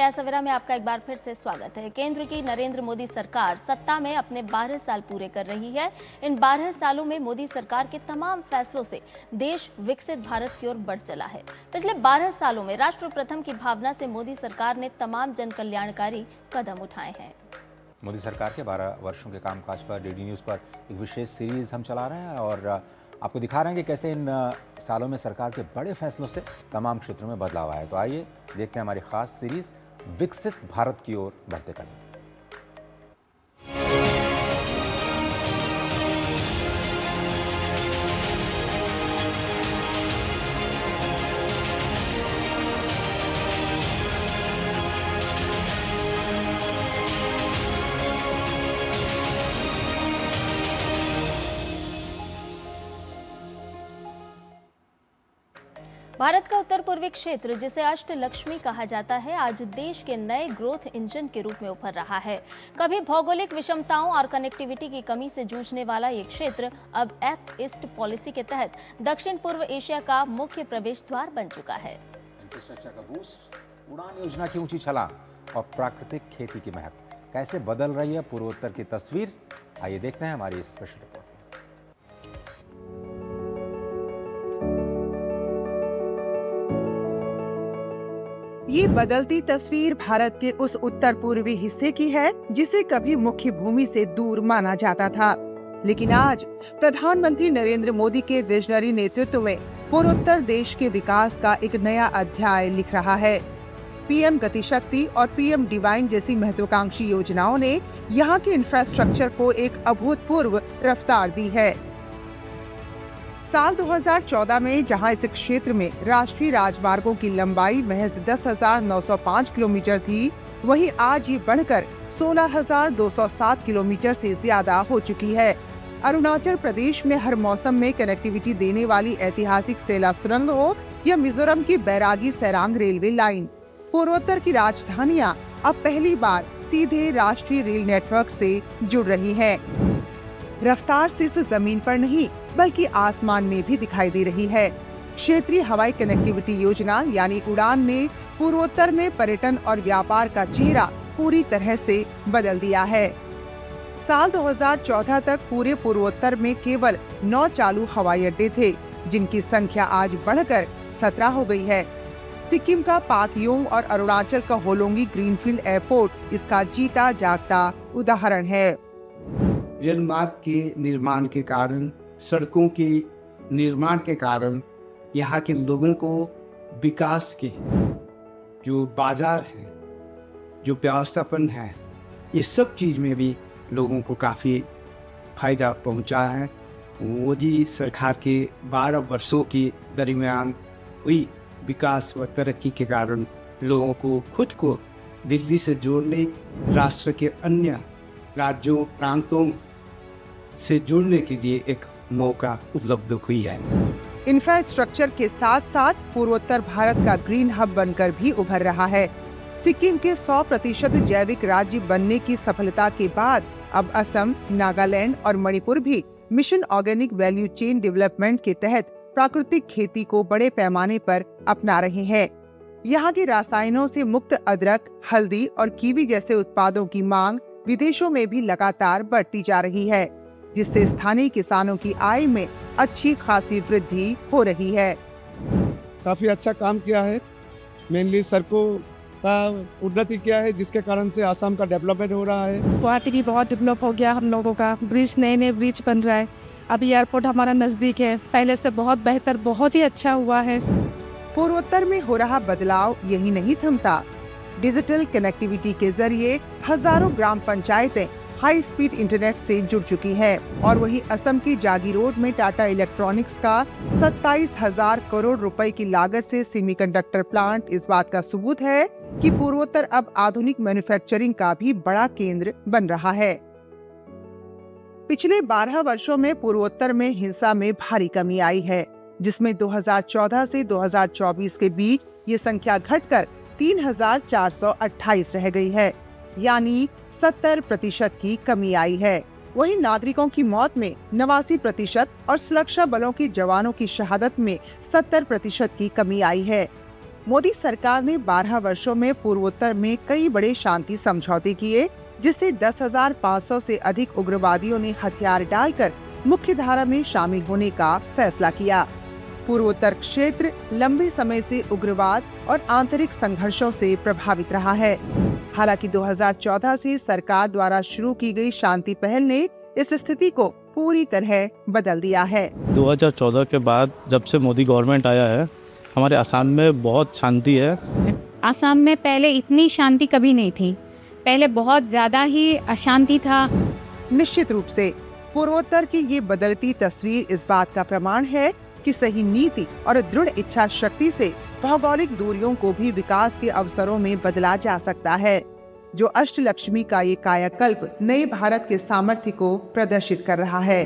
नया सवेरा में आपका एक बार फिर से स्वागत है। केंद्र की नरेंद्र मोदी सरकार सत्ता में अपने 12 साल पूरे कर रही है। इन 12 सालों में मोदी सरकार के तमाम फैसलों से देश विकसित भारत की ओर बढ़ चला है। पिछले 12 सालों में राष्ट्र प्रथम की भावना से मोदी सरकार ने तमाम जन कल्याणकारी कदम उठाए हैं। मोदी सरकार के 12 वर्षों के कामकाज पर डीडी न्यूज़ पर एक विशेष सीरीज हम चला रहे हैं और आपको दिखा रहे हैं कि कैसे इन सालों में सरकार के बड़े फैसलों से तमाम क्षेत्रों में बदलाव आया है। तो आइए देखते हैं हमारी खास सीरीज विकसित भारत की ओर बढ़ते कदम। भारत का उत्तर पूर्वी क्षेत्र, जिसे अष्टलक्ष्मी कहा जाता है, आज देश के नए ग्रोथ इंजन के रूप में उभर रहा है। कभी भौगोलिक विषमताओं और कनेक्टिविटी की कमी से जूझने वाला ये क्षेत्र अब एक्ट ईस्ट पॉलिसी के तहत दक्षिण पूर्व एशिया का मुख्य प्रवेश द्वार बन चुका है। इंफ्रास्ट्रक्चर का बूस्ट, उड़ान योजना की ऊंची छलांग और प्राकृतिक खेती की महक कैसे बदल रही है पूर्वोत्तर की तस्वीर, आइए देखते हैं हमारी इस स्पेशल रिपोर्ट। ये बदलती तस्वीर भारत के उस उत्तर पूर्वी हिस्से की है जिसे कभी मुख्य भूमि से दूर माना जाता था, लेकिन आज प्रधानमंत्री नरेंद्र मोदी के विजनरी नेतृत्व में पूर्वोत्तर देश के विकास का एक नया अध्याय लिख रहा है। पीएम गति शक्ति और पीएम डिवाइन जैसी महत्वाकांक्षी योजनाओं ने यहाँ के इंफ्रास्ट्रक्चर को एक अभूतपूर्व रफ्तार दी है। साल 2014 में जहां इस क्षेत्र में राष्ट्रीय राजमार्गों की लंबाई महज 10,905 किलोमीटर थी, वहीं आज ये बढ़कर 16,207 किलोमीटर से ज्यादा हो चुकी है। अरुणाचल प्रदेश में हर मौसम में कनेक्टिविटी देने वाली ऐतिहासिक सेला सुरंग हो या मिजोरम की बैरागी सैरांग रेलवे लाइन, पूर्वोत्तर की राजधानियां अब पहली बार सीधे राष्ट्रीय रेल नेटवर्क से जुड़ रही है। रफ्तार सिर्फ जमीन पर नहीं बल्कि आसमान में भी दिखाई दे रही है। क्षेत्रीय हवाई कनेक्टिविटी योजना यानी उड़ान ने पूर्वोत्तर में पर्यटन और व्यापार का चेहरा पूरी तरह से बदल दिया है। साल 2014 तक पूरे पूर्वोत्तर में केवल 9 चालू हवाई अड्डे थे, जिनकी संख्या आज बढ़कर 17 हो गई है। सिक्किम का पाकयोंग और अरुणाचल का होलोंगी ग्रीनफील्ड एयरपोर्ट इसका जीता जागता उदाहरण है। रेल मार्ग के निर्माण के कारण, सड़कों के निर्माण के कारण यहाँ के लोगों को विकास के जो बाजार है, जो व्यवस्थापन है, ये सब चीज़ में भी लोगों को काफ़ी फायदा पहुँचा है। मोदी सरकार के 12 वर्षों के दरमियान हुई विकास व तरक्की के कारण लोगों को खुद को दिल्ली से जोड़ने, राष्ट्र के अन्य राज्यों प्रांतों से जुड़ने के लिए एक मौका उपलब्ध हुई है। इंफ्रास्ट्रक्चर के साथ साथ पूर्वोत्तर भारत का ग्रीन हब बनकर भी उभर रहा है। सिक्किम के 100% जैविक राज्य बनने की सफलता के बाद अब असम, नागालैंड और मणिपुर भी mission organic value chain development के तहत प्राकृतिक खेती को बड़े पैमाने पर अपना रहे हैं। यहाँ के रसायनों से मुक्त अदरक, हल्दी और कीवी जैसे उत्पादों की मांग विदेशों में भी लगातार बढ़ती जा रही है, जिससे स्थानीय किसानों की आय में अच्छी खासी वृद्धि हो रही है। काफ़ी अच्छा काम किया है। मेनली सड़कों का उन्नति किया है, जिसके कारण से आसाम का डेवलपमेंट हो रहा है। गुवाहाटी भी बहुत डेवलप हो गया हम लोगों का। ब्रिज, नए ब्रिज बन रहा है। अभी एयरपोर्ट हमारा नज़दीक है, पहले से बहुत बेहतर, बहुत ही अच्छा हुआ है। पूर्वोत्तर में हो रहा बदलाव यही नहीं थमता। डिजिटल कनेक्टिविटी के जरिए हजारों ग्राम पंचायतें हाई स्पीड इंटरनेट से जुड़ चुकी है और वहीं असम की जागीरोड में टाटा इलेक्ट्रॉनिक्स का 27,000 करोड़ रुपए की लागत से सेमीकंडक्टर प्लांट इस बात का सबूत है कि पूर्वोत्तर अब आधुनिक मैन्युफैक्चरिंग का भी बड़ा केंद्र बन रहा है। पिछले 12 वर्षों में पूर्वोत्तर में हिंसा में भारी कमी आई है, जिसमें 2014 से 2024 के बीच ये संख्या घटकर 3,428 रह गई है, यानी 70% की कमी आई है। वहीं नागरिकों की मौत में 89% और सुरक्षा बलों के जवानों की शहादत में 70% की कमी आई है। मोदी सरकार ने 12 वर्षों में पूर्वोत्तर में कई बड़े शांति समझौते किए, जिससे 10,500 से अधिक उग्रवादियों ने हथियार डालकर मुख्य धारा में शामिल होने का फैसला किया। पूर्वोत्तर क्षेत्र लंबे समय से उग्रवाद और आंतरिक संघर्षों से प्रभावित रहा है। हालांकि 2014 से सरकार द्वारा शुरू की गई शांति पहल ने इस स्थिति को पूरी तरह बदल दिया है। 2014 के बाद जब से मोदी गवर्नमेंट आया है, हमारे असम में बहुत शांति है। असम में पहले इतनी शांति कभी नहीं थी, पहले बहुत ज़्यादा ही अशांति था। निश्चित रूप से पूर्वोत्तर की ये बदलती तस्वीर इस बात का प्रमाण है कि सही नीति और दृढ़ इच्छा शक्ति से भौगोलिक दूरियों को भी विकास के अवसरों में बदला जा सकता है, जो अष्टलक्ष्मी का ये कायाकल्प नए भारत के सामर्थ्य को प्रदर्शित कर रहा है।